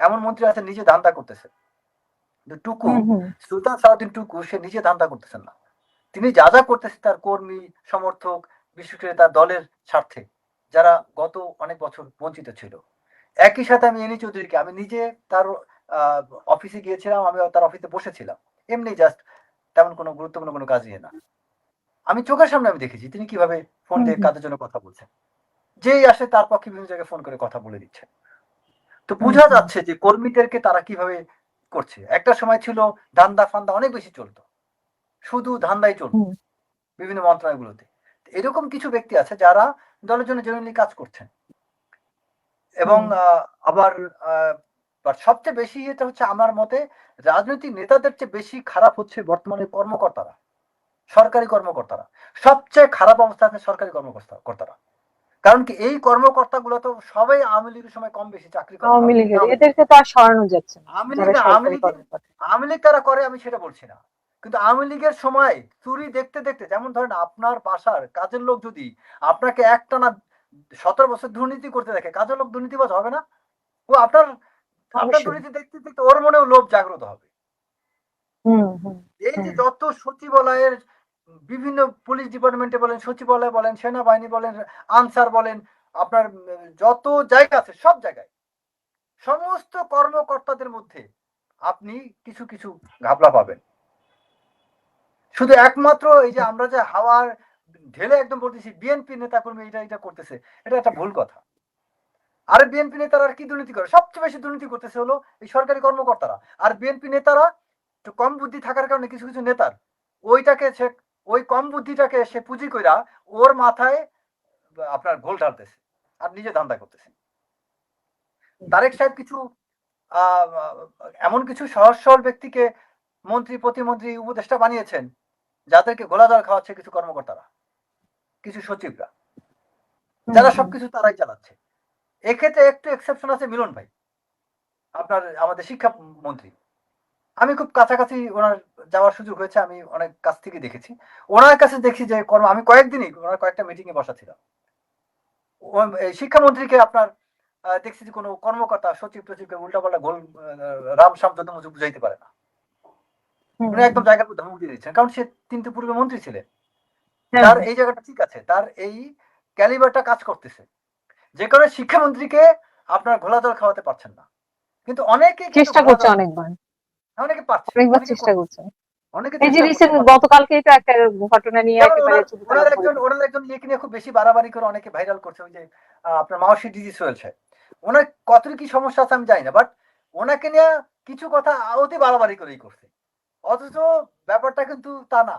এমন মন্ত্রী আছে নিজে ধান্দা করতেছে। টুকু, হুম হুম সুলতান সালাউদ্দিন টুকু সে নিজে ধান্দা করতেছেন না। তিনি যা যা করতেছে তার কর্মী, সমর্থক, বিশেষ করে তার দলের স্বার্থে, যারা গত অনেক বছর বঞ্চিত ছিল। একই সাথে আমি এনি চৌধুরীকে আমি নিজে তার অফিসে গিয়েছিলাম, আমি তার অফিসে বসেছিলাম। এমনি জাস্ট তেমন কোনো গুরুত্বপূর্ণ কোনো কাজ নিয়ে না। আমি চোখের সামনে আমি দেখেছি তিনি কিভাবে ফোন হুম দিয়ে হুম কাজের জন্য কথা বলছেন। যেই আসে তার পক্ষে বিভিন্ন জায়গায় ফোন করে কথা বলে দিচ্ছে। তো হুম বোঝা হুম যাচ্ছে যে কর্মীদেরকে তারা কিভাবে করছে। একটা সময় ছিল ধান্দা ফান্দা অনেক বেশি চলতো। শুধু ধান্দাই চলতো হুম বিভিন্ন মন্ত্রণালয়গুলোতে। এরকম কিছু ব্যক্তি আছে যারা দলের জন্য জেনুইনলি কাজ করছেন। এবং হুম আবার বাট সবচেয়ে বেশি এটা হচ্ছে আমার মতে রাজনৈতিক নেতাদের চেয়ে বেশি খারাপ হচ্ছে বর্তমানে কর্মকর্তারা, সরকারি কর্মকর্তারা। সবচেয়ে খারাপ অবস্থা আছে সরকারি কর্মকর্তারা। কারণ কি এই কর্মকর্তাগুলো তো সবাই আওয়ামী লীগের সময় কম বেশি চাকরি করে। আওয়ামী আপনি লীগের আওয়ামী লীগ এদেরকে তো আর সরানো যাচ্ছে না, আওয়ামী লীগ যারা না, সরকারি কর্মকর্তা। আওয়ামী লীগ তারা করে আমি সেটা বলছি না। কিন্তু আওয়ামী লীগের সময় চুরি দেখতে দেখতে, যেমন ধরেন আপনার বাসার কাজের লোক যদি আপনাকে একটানা 17 বছর দুর্নীতি করতে দেখে, কাজের লোক দুর্নীতিবাজ হবে না? ও আপনার আপনার অবশ্যই। দুর্নীতি দেখতে দেখতে ওর মনেও লোভ জাগ্রত হবে। হুম হুম এই যে হুম যত সচিবালয়ের বিভিন্ন পুলিশ ডিপার্টমেন্টে বলেন, সচিবালয় বলেন, সেনাবাহিনী বলেন, আনসার বলেন, আপনার যত জায়গা আছে সব জায়গায় সমস্ত কর্মকর্তাদের মধ্যে আপনি কিছু কিছু ঘাপলা পাবেন। শুধু একমাত্র এই যে আমরা যে হাওয়ার ঢেলে একদম বলতেছি বিএনপি নেতাকর্মী এটা করতেছে, এটা একটা ভুল কথা। আর বিএনপি নেতারা কি দুর্নীতি করে? সবচেয়ে বেশি দুর্নীতি করতেছে হলো এই সরকারি কর্মকর্তারা। আর বিএনপি নেতারা একটু কম বুদ্ধি থাকার কারণে কিছু কিছু নেতার ওইটাকে সে ওই কম বুদ্ধিটাকে সে পুঁজি কইরা ওর মাথায় আপনার ঘোল ঢালতেছে আর নিজে ধান্দা করতেছে। তারেক সাহেব কিছু আহ, এমন কিছু সহজ সরল ব্যক্তিকে মন্ত্রী, প্রতিমন্ত্রী, উপদেষ্টা বানিয়েছেন যাদেরকে ঘোলা জল খাওয়াচ্ছে কিছু কর্মকর্তারা, কিছু সচিবরা, হুম যারা হুম সবকিছু তারাই চালাচ্ছে। এক্ষেত্রে একটু এক্সেপশন আছে মিলন ভাই, আপনার আমাদের শিক্ষা মন্ত্রী। আমি খুব কাছাকাছি ওনার যাওয়ার সুযোগ হয়েছে, আমি অনেক কাছ থেকে দেখেছি। ওনার কাছে দেখছি যে আমি কয়েকদিনই ওনার কয়েকটা মিটিং এ বসা ছিলাম। এই শিক্ষামন্ত্রীকে আপনার দেখছি যে কোনো কর্মকর্তা সচিব টচিবকে উল্টাপাল্টা গোল রাম সাম যত বুঝাইতে পারে না। হুম উনি একদম হুম। জায়গার উপর ধমক দিয়ে দিচ্ছেন, কারণ সে কিন্তু পূর্বে মন্ত্রী ছিলেন। হ্যাঁ তার হ্যাঁ। এই জায়গাটা ঠিক আছে, তার এই ক্যালিবারটা কাজ করতেছে, যে কারণে শিক্ষামন্ত্রীকে আপনার ঘোলা জল খাওয়াতে পারছেন না। কিন্তু অনেকে কিন্তু চেষ্টা ঘোলা করছে জল অনেকবার, অনেকে পারছে, অনেকবার অনেকে চেষ্টা করছে, করছে। অনেকে এই যে চেষ্টা করছে রিসেন্ট পারছে। গতকালকেই তো একটা ঘটনা নিয়ে যেমন একেবারে ওনার চুপিসালাম করে দিল। ওনার একজন ইয়েকে নিয়ে খুব বেশি বাড়াবাড়ি করে অনেকে ভাইরাল করছে, ওই যে আপনার মাওসি ডিজিজ হয়েছে। ওনার কতটুকু কি সমস্যা আছে আমি জানি না, বাট ওনাকে নিয়ে কিছু কথা অতি বাড়াবাড়ি করেই করছে। অথচ ব্যাপারটা কিন্তু তা না।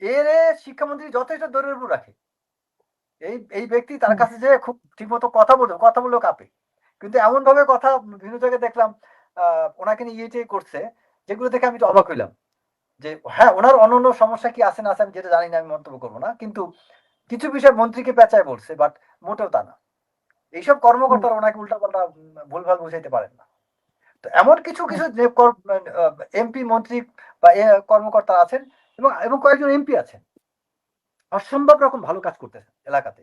এর শিক্ষামন্ত্রী যথেষ্ট দৌড়ের উপর রাখে। এই এই ব্যক্তি তার হুম কাছে যে খুব ঠিকমতো কথা বললেও কাঁপে। কিন্তু এমন ভাবে কথা বিভিন্ন জায়গায় দেখলাম ওনাকে নিয়ে ইয়ে করছে, যেগুলো দেখে আমি একটু অবাক হইলাম। যে হ্যাঁ, ওনার অন্যান্য সমস্যা কি আছে না আছে আমি যেটা জানি না, আমি মন্তব্য করবো না। কিন্তু কিছু বিষয় মন্ত্রীকে পেঁচায় বলছে, বাট মোটেও তা না। এইসব হুম কর্মকর্তারা ওনাকে উল্টাপাল্টা ভুলভাল বুঝাইতে পারেন না। তো এমন কিছু হুম কিছু যে এমপি মন্ত্রী বা কর্মকর্তা আছেন, এবং এবং কয়েকজন এমপি আছেন অসম্ভব রকম ভালো কাজ করতেছেন এলাকাতে,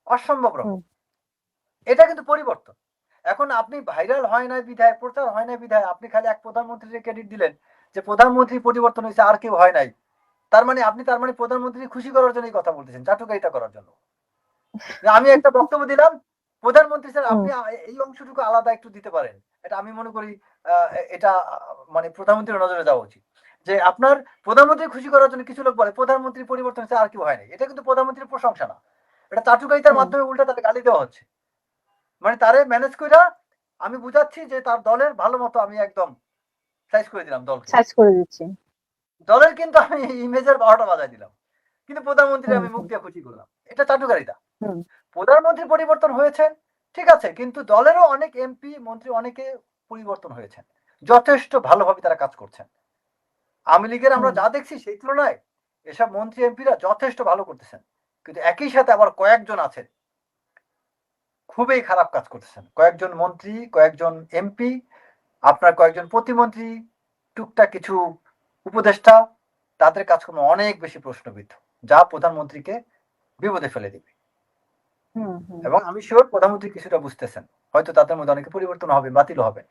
অসম্ভব হুম রকম। এটা কিন্তু পরিবর্তন। এখন আপনি ভাইরাল হয় নাই বিধায়, প্রচার হয় নাই বিধায় আপনি খালি এক প্রধানমন্ত্রীর ক্রেডিট দিলেন যে প্রধানমন্ত্রী পরিবর্তন হয়েছে আর কেউ হয় নাই। তার মানে প্রধানমন্ত্রী খুশি করার জন্যই কথা বলতেছেন, চাটুকারিতা করার জন্য। আমি একটা বক্তব্য দিলাম, প্রধানমন্ত্রী স্যার হুম আপনি এই অংশটুকু আলাদা একটু দিতে পারেন। এটা আমি মনে করি এটা মানে প্রধানমন্ত্রীর নজরে যাওয়া উচিত। যে আপনার প্রধানমন্ত্রী খুশি করার জন্য কিছু লোক বলে প্রধানমন্ত্রী পরিবর্তন হচ্ছে আর কেউ হয় নাই, এটা কিন্তু প্রধানমন্ত্রীর প্রশংসা না। এটা চাটুকারিতার হুম। মাধ্যমে উল্টা তাকে গালি দেওয়া হচ্ছে। মানে তারে ম্যানেজ কইরা আমি বুঝাচ্ছি যে তার দলের ভালো মতো আমি একদম সাইজ করে দিলাম দলকে। সার্চ করে দিচ্ছি। দলের কিন্তু আমি ইমেজের 12টা বাজায় দিলাম। কিন্তু প্রধানমন্ত্রী হুম আমি মুখ হুম দিয়ে খুশি করলাম। এটা চাটুকারিতা। হুম প্রধানমন্ত্রী পরিবর্তন হয়েছেন, ঠিক আছে, কিন্তু দলেরও অনেক এমপি মন্ত্রী অনেকে পরিবর্তন হয়েছেন, যথেষ্ট ভালোভাবে তারা কাজ করছেন। আওয়ামী লীগের আমরা হুম যা দেখছি সেই তুলনায় এসব মন্ত্রী এমপিরা যথেষ্ট ভালো করতেছেন। কিন্তু একই সাথে আবার কয়েকজন আছেন খুবই খারাপ কাজ করতেছেন, কয়েকজন মন্ত্রী, কয়েকজন এমপি, আপনার কয়েকজন প্রতিমন্ত্রী, টুকটাক কিছু উপদেষ্টা, তাদের কাজকর্ম অনেক বেশি প্রশ্নবিদ্ধ, যা প্রধানমন্ত্রীকে বিপদে ফেলে দিবে। হুম হুম। এবং আমি শিওর প্রধানমন্ত্রী কিছুটা বুঝতেছেন। হয়তো তাদের মধ্যে অনেকে পরিবর্তন হবে, বাতিল হবে।